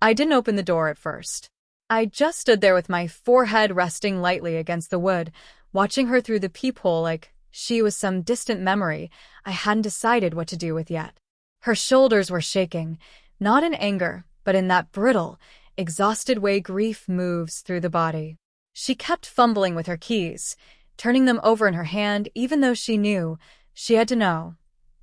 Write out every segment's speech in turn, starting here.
I didn't open the door at first. I just stood there with my forehead resting lightly against the wood, watching her through the peephole like she was some distant memory I hadn't decided what to do with yet. Her shoulders were shaking, not in anger, but in that brittle, exhausted way grief moves through the body. She kept fumbling with her keys, turning them over in her hand even though she knew, she had to know,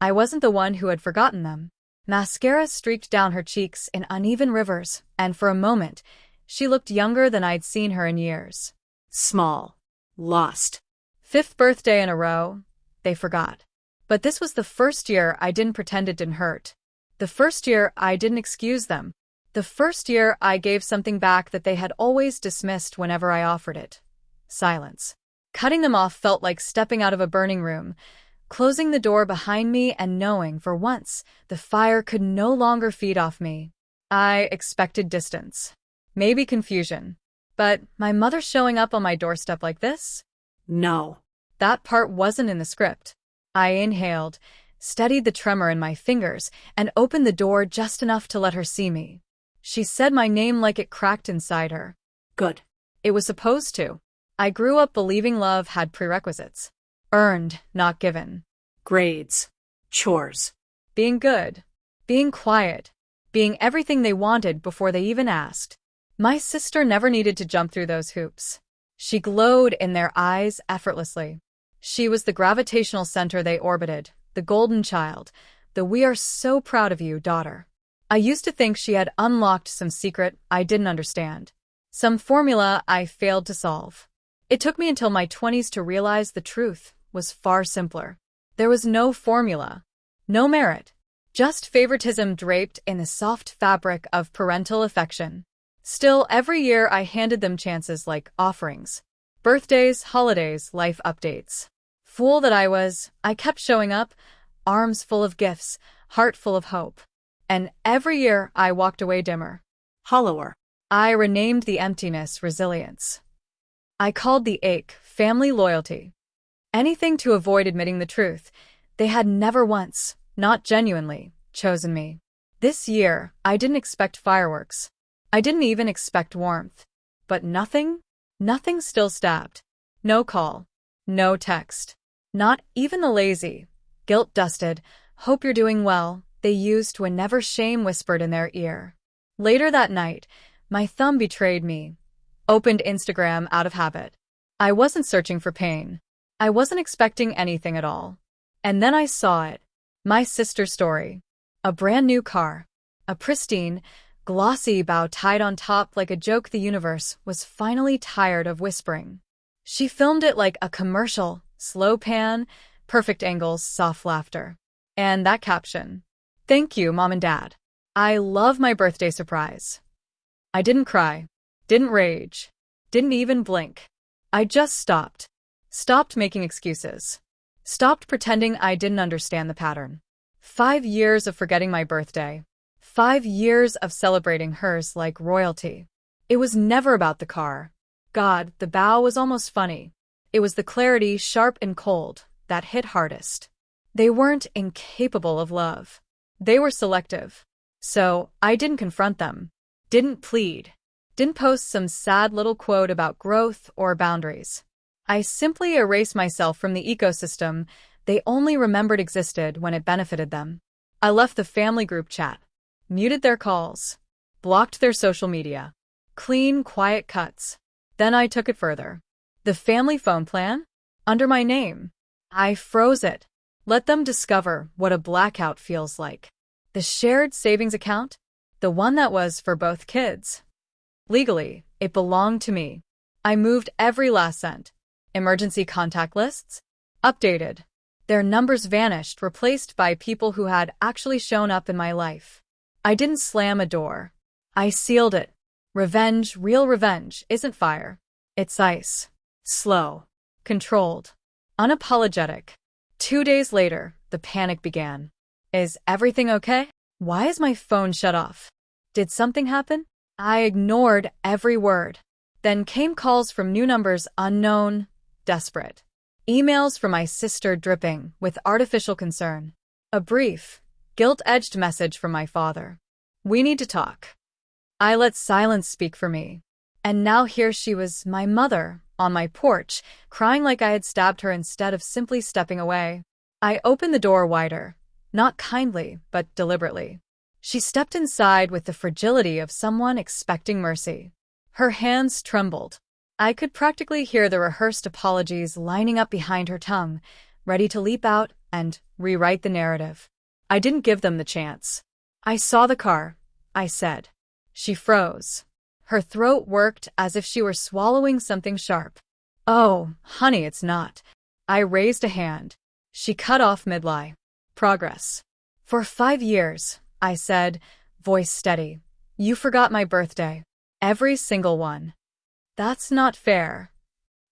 I wasn't the one who had forgotten them. Mascara streaked down her cheeks in uneven rivers, and for a moment, she looked younger than I'd seen her in years. Small. Lost. 5th birthday in a row, they forgot. But this was the first year I didn't pretend it didn't hurt. The first year I didn't excuse them. The first year I gave something back that they had always dismissed whenever I offered it. Silence. Cutting them off felt like stepping out of a burning room, closing the door behind me and knowing, for once, the fire could no longer feed off me. I expected distance. Maybe confusion. But my mother showing up on my doorstep like this? No. That part wasn't in the script. I inhaled, steadied the tremor in my fingers, and opened the door just enough to let her see me. She said my name like it cracked inside her. Good. It was supposed to. I grew up believing love had prerequisites. Earned, not given. Grades. Chores. Being good. Being quiet. Being everything they wanted before they even asked. My sister never needed to jump through those hoops. She glowed in their eyes effortlessly. She was the gravitational center they orbited, the golden child, the "we are so proud of you" daughter. I used to think she had unlocked some secret I didn't understand. Some formula I failed to solve. It took me until my 20s to realize the truth was far simpler. There was no formula. No merit. Just favoritism draped in the soft fabric of parental affection. Still, every year I handed them chances like offerings. Birthdays, holidays, life updates. Fool that I was, I kept showing up, arms full of gifts, heart full of hope. And every year I walked away dimmer. Hollower. I renamed the emptiness resilience. I called the ache family loyalty. Anything to avoid admitting the truth. They had never once, not genuinely, chosen me. This year, I didn't expect fireworks. I didn't even expect warmth. But nothing still stabbed. No call. No text. Not even the lazy, guilt-dusted, "hope you're doing well," they used whenever shame whispered in their ear. Later that night, my thumb betrayed me. Opened Instagram out of habit. I wasn't searching for pain. I wasn't expecting anything at all. And then I saw it. My sister's story. A brand new car. A pristine, glossy bow tied on top like a joke the universe was finally tired of whispering. She filmed it like a commercial, slow pan, perfect angles, soft laughter. And that caption. "Thank you, Mom and Dad. I love my birthday surprise." I didn't cry. Didn't rage. Didn't even blink. I just stopped. Stopped making excuses. Stopped pretending I didn't understand the pattern. 5 years of forgetting my birthday. 5 years of celebrating hers like royalty. It was never about the car. God, the bow was almost funny. It was the clarity, sharp and cold, that hit hardest. They weren't incapable of love. They were selective. So, I didn't confront them. Didn't plead. Didn't post some sad little quote about growth or boundaries. I simply erased myself from the ecosystem they only remembered existed when it benefited them. I left the family group chat. Muted their calls. Blocked their social media. Clean, quiet cuts. Then I took it further. The family phone plan? Under my name. I froze it. Let them discover what a blackout feels like. The shared savings account? The one that was for both kids. Legally, it belonged to me. I moved every last cent. Emergency contact lists? Updated. Their numbers vanished, replaced by people who had actually shown up in my life. I didn't slam a door. I sealed it. Revenge, real revenge, isn't fire. It's ice. Slow. Controlled. Unapologetic. 2 days later, the panic began. Is everything okay? Why is my phone shut off? Did something happen? I ignored every word. Then came calls from new numbers, unknown, desperate. Emails from my sister dripping with artificial concern. A brief, guilt-edged message from my father. "We need to talk." I let silence speak for me. And now here she was, my mother, on my porch, crying like I had stabbed her instead of simply stepping away. I opened the door wider, not kindly, but deliberately. She stepped inside with the fragility of someone expecting mercy. Her hands trembled. I could practically hear the rehearsed apologies lining up behind her tongue, ready to leap out and rewrite the narrative. I didn't give them the chance. I saw the car, I said. She froze. Her throat worked as if she were swallowing something sharp. Oh, honey, it's not. I raised a hand. She cut off mid-lie. Progress. For 5 years, I said, voice steady. You forgot my birthday. Every single one. That's not fair.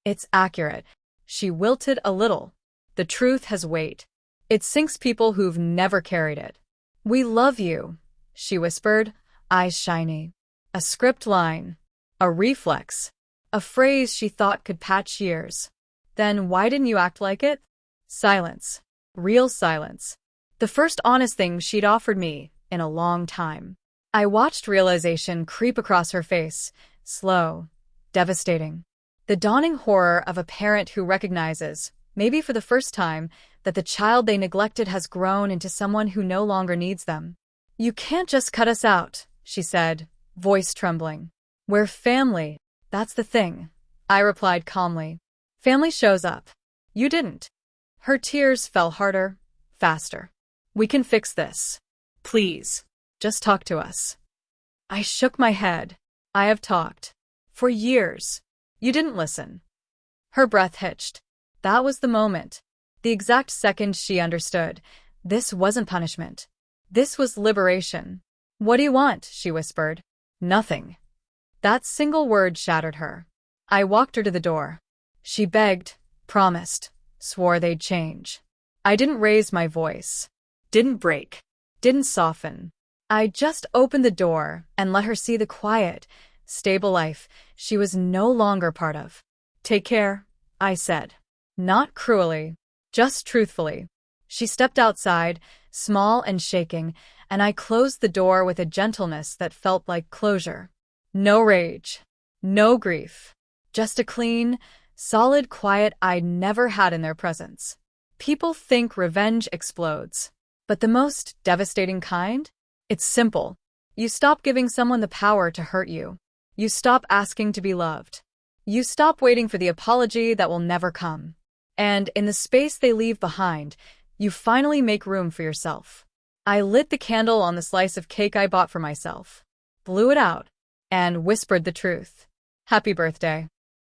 It's accurate. She wilted a little. The truth has weight. It sinks people who've never carried it. We love you, she whispered, eyes shiny. A script line. A reflex. A phrase she thought could patch years. Then why didn't you act like it? Silence. Real silence. The first honest thing she'd offered me in a long time. I watched realization creep across her face, slow, devastating. The dawning horror of a parent who recognizes, maybe for the first time, that the child they neglected has grown into someone who no longer needs them. You can't just cut us out, she said, voice trembling. We're family, that's the thing, I replied calmly. Family shows up. You didn't. Her tears fell harder, faster. We can fix this. Please, just talk to us. I shook my head. I have talked. For years. You didn't listen. Her breath hitched. That was the moment. The exact second she understood. This wasn't punishment. This was liberation. What do you want? She whispered. Nothing. That single word shattered her. I walked her to the door. She begged, promised, swore they'd change. I didn't raise my voice. Didn't break. Didn't soften. I just opened the door and let her see the quiet, stable life she was no longer part of. Take care, I said. Not cruelly, just truthfully. She stepped outside, small and shaking, and I closed the door with a gentleness that felt like closure. No rage. No grief. Just a clean, solid quiet I'd never had in their presence. People think revenge explodes. But the most devastating kind? It's simple. You stop giving someone the power to hurt you. You stop asking to be loved. You stop waiting for the apology that will never come. And in the space they leave behind, you finally make room for yourself. I lit the candle on the slice of cake I bought for myself, blew it out, and whispered the truth. Happy birthday.